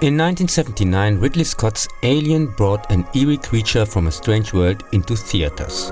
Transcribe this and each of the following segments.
In 1979, Ridley Scott's Alien brought an eerie creature from a strange world into theaters.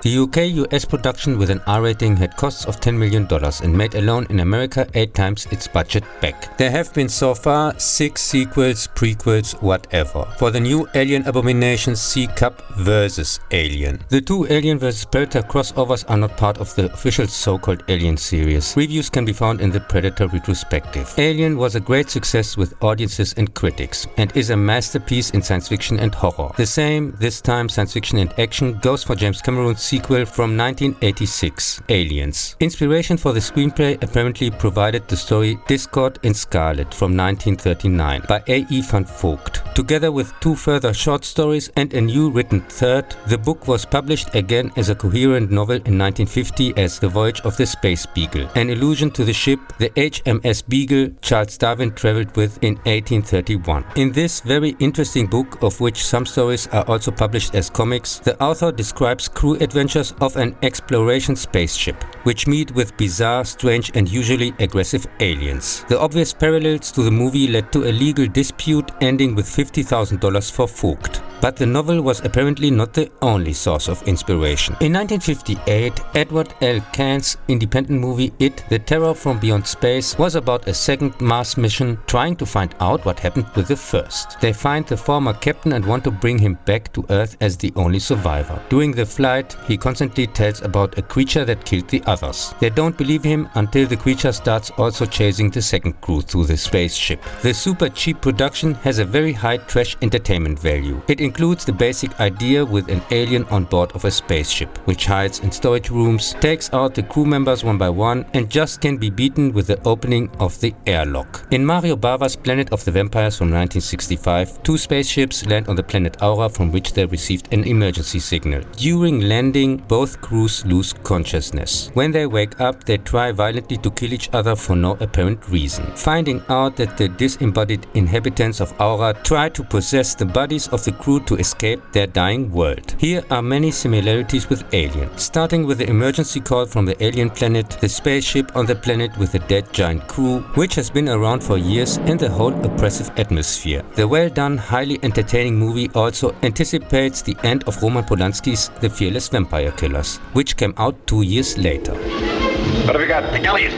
The UK-US production with an R rating had costs of $10 million and made alone in America 8 times its budget back. There have been so far 6 sequels, prequels, whatever. For the new Alien abominations, see Cub vs. Alien. The 2 Alien vs. Predator crossovers are not part of the official so-called Alien series. Reviews can be found in the Predator retrospective. Alien was a great success with audiences and critics, and is a masterpiece in science fiction and horror. The same, this time science fiction and action, goes for James Cameron's sequel from 1986, Aliens. Inspiration for the screenplay apparently provided the story Discord in Scarlet from 1939 by A.E. van Vogt. Together with 2 further short stories and a new written third, the book was published again as a coherent novel in 1950 as The Voyage of the Space Beagle, an allusion to the ship the HMS Beagle Charles Darwin traveled with in 1831. In this very interesting book, of which some stories are also published as comics, the author describes crew adventures of an exploration spaceship, which meet with bizarre, strange and usually aggressive aliens. The obvious parallels to the movie led to a legal dispute ending with $50,000 for Vogt. But the novel was apparently not the only source of inspiration. In 1958, Edward L. Cain's independent movie It, The Terror from Beyond Space was about a second Mars mission trying to find out what happened with the first. They find the former captain and want to bring him back to Earth as the only survivor. During the flight, he constantly tells about a creature that killed the others. They don't believe him until the creature starts also chasing the second crew through the spaceship. The super cheap production has a very high trash entertainment value. It includes the basic idea with an alien on board of a spaceship, which hides in storage rooms, takes out the crew members one by one, and just can be beaten with the opening of the airlock. In Mario Bava's Planet of the Vampires from 1965, 2 spaceships land on the planet Aura, from which they received an emergency signal. During landing, both crews lose consciousness. When they wake up, they try violently to kill each other for no apparent reason. Finding out that the disembodied inhabitants of Aura try to possess the bodies of the crew to escape their dying world. Here are many similarities with Alien, starting with the emergency call from the alien planet, the spaceship on the planet with a dead giant crew, which has been around for years, and the whole oppressive atmosphere. The well-done, highly entertaining movie also anticipates the end of Roman Polanski's The Fearless Vampire Killers, which came out 2 years later. What have you got? Elliot!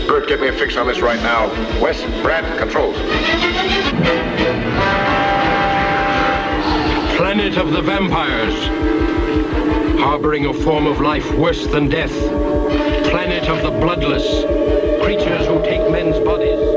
Bert, get me a fix on this right now. Wes, Brad, controls. Planet of the vampires, harboring a form of life worse than death. Planet of the bloodless, creatures who take men's bodies.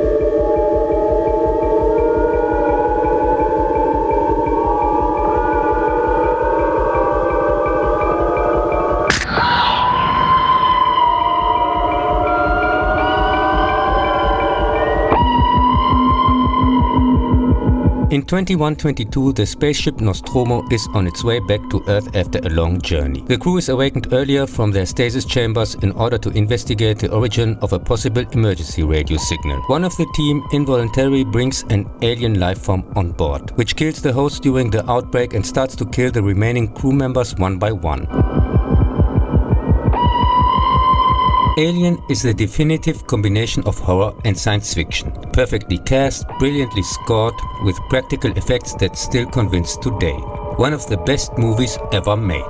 In 2122, the spaceship Nostromo is on its way back to Earth after a long journey. The crew is awakened earlier from their stasis chambers in order to investigate the origin of a possible emergency radio signal. One of the team involuntarily brings an alien life form on board, which kills the host during the outbreak and starts to kill the remaining crew members one by one. Alien is the definitive combination of horror and science fiction. Perfectly cast, brilliantly scored, with practical effects that still convince today. One of the best movies ever made.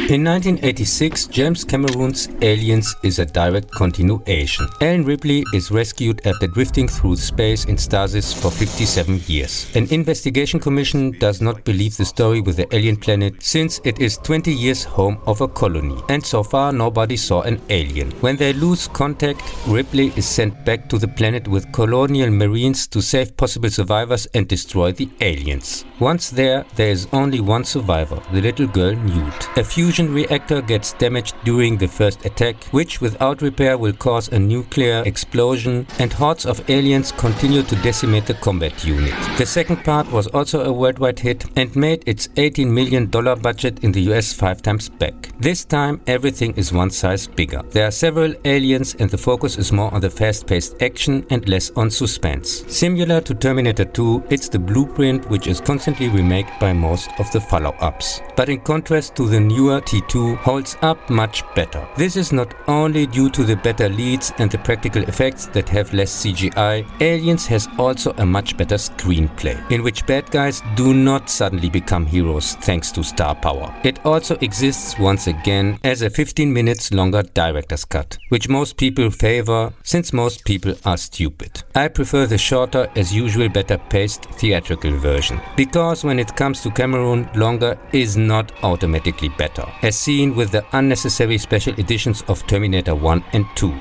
In 1986, James Cameron's Aliens is a direct continuation. Ellen Ripley is rescued after drifting through space in stasis for 57 years. An investigation commission does not believe the story with the alien planet, since it is 20 years home of a colony, and so far nobody saw an alien. When they lose contact, Ripley is sent back to the planet with colonial marines to save possible survivors and destroy the aliens. Once there is only one survivor, the little girl Newt. A fusion fusion reactor gets damaged during the first attack, which without repair will cause a nuclear explosion, and hordes of aliens continue to decimate the combat unit. The second part was also a worldwide hit and made its $18 million budget in the US 5 times back. This time everything is one size bigger. There are several aliens and the focus is more on the fast-paced action and less on suspense. Similar to Terminator 2, it's the blueprint which is constantly remade by most of the follow-ups. But in contrast to the newer T2, holds up much better. This is not only due to the better leads and the practical effects that have less CGI, Aliens has also a much better screenplay, in which bad guys do not suddenly become heroes thanks to star power. It also exists once again as a 15 minutes longer director's cut, which most people favor since most people are stupid. I prefer the shorter, as usual better paced theatrical version, because when it comes to Cameron, longer is not automatically better, as seen with the unnecessary special editions of Terminator 1 and 2.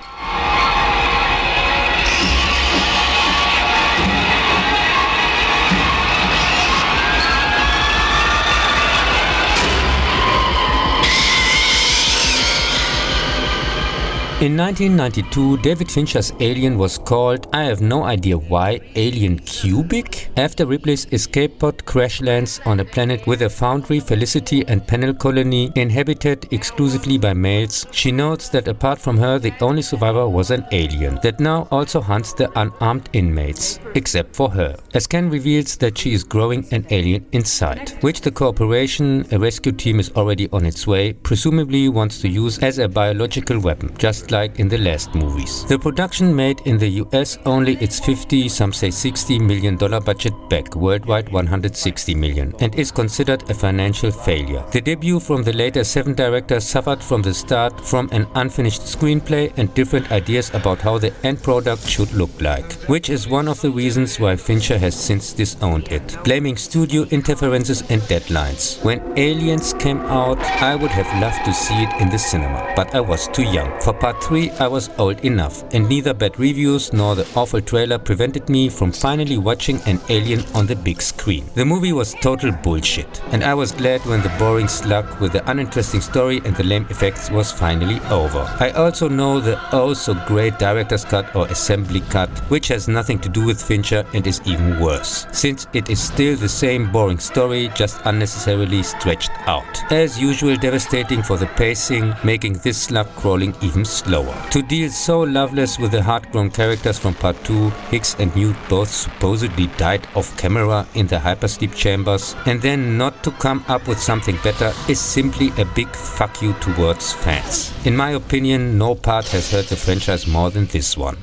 In 1992, David Fincher's Alien was called, I have no idea why, Alien Cubic? After Ripley's escape pod crash lands on a planet with a foundry, Felicity and Panel colony inhabited exclusively by males, she notes that apart from her, the only survivor was an alien that now also hunts the unarmed inmates, except for her, as Ken reveals that she is growing an alien inside, which the corporation, a rescue team is already on its way, presumably wants to use as a biological weapon, just like in the last movies. The production made in the US only its $50, some say $60 million budget back, worldwide $160 million, and is considered a financial failure. The debut from the later 7 directors suffered from the start from an unfinished screenplay and different ideas about how the end product should look like, which is one of the reasons why Fincher has since disowned it, blaming studio interferences and deadlines. When Aliens came out, I would have loved to see it in the cinema, but I was too young. For part 3 I was old enough, and neither bad reviews nor the awful trailer prevented me from finally watching an alien on the big screen. The movie was total bullshit, and I was glad when the boring slug with the uninteresting story and the lame effects was finally over. I also know the oh so great director's cut or assembly cut, which has nothing to do with Fincher and is even worse, since it is still the same boring story, just unnecessarily stretched out. As usual, devastating for the pacing, making this slug crawling even slower. To deal so loveless with the hard-grown characters from part 2, Hicks and Newt both supposedly died off camera in the hypersleep chambers, and then not to come up with something better is simply a big fuck you towards fans. In my opinion, no part has hurt the franchise more than this one.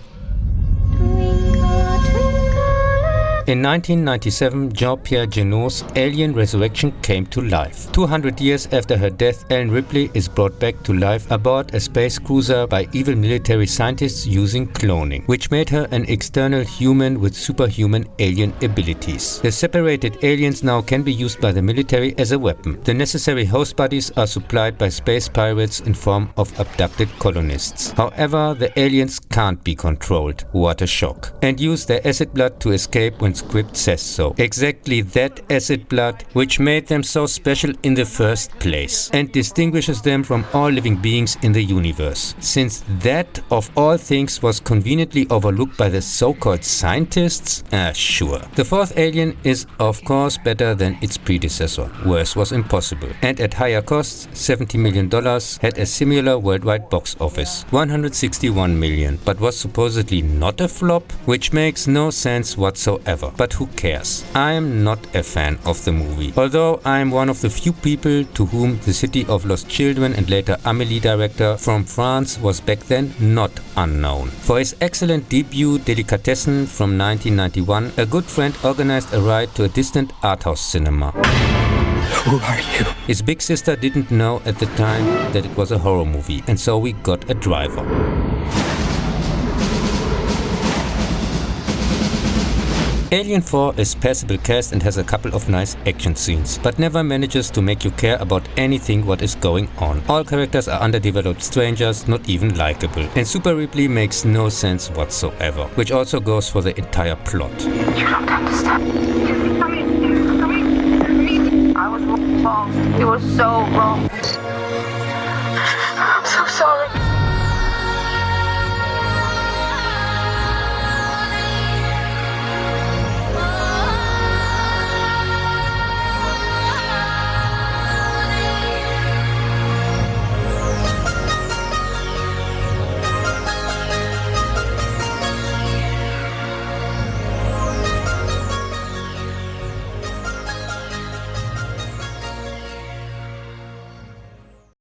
In 1997, Jean-Pierre Jeannot's Alien Resurrection came to life. 200 years after her death, Ellen Ripley is brought back to life aboard a space cruiser by evil military scientists using cloning, which made her an external human with superhuman alien abilities. The separated aliens now can be used by the military as a weapon. The necessary host bodies are supplied by space pirates in form of abducted colonists. However, the aliens can't be controlled, what a shock, and use their acid blood to escape when script says so. Exactly that acid blood which made them so special in the first place and distinguishes them from all living beings in the universe, since that of all things was conveniently overlooked by the so-called scientists. Sure. The fourth Alien is of course better than its predecessor. Worse was impossible, and at higher costs, $70 million, had a similar worldwide box office, $161 million, but was supposedly not a flop, which makes no sense whatsoever. But who cares? I am not a fan of the movie, although I am one of the few people to whom The City of Lost Children and later Amélie director from France was back then not unknown. For his excellent debut Delicatessen from 1991, a good friend organized a ride to a distant art house cinema. Who are you? His big sister didn't know at the time that it was a horror movie, and so we got a driver. Alien 4 is passable cast and has a couple of nice action scenes, but never manages to make you care about anything what is going on. All characters are underdeveloped strangers, not even likable, and Super Ripley makes no sense whatsoever, which also goes for the entire plot. You don't understand. I was wrong. It was so wrong.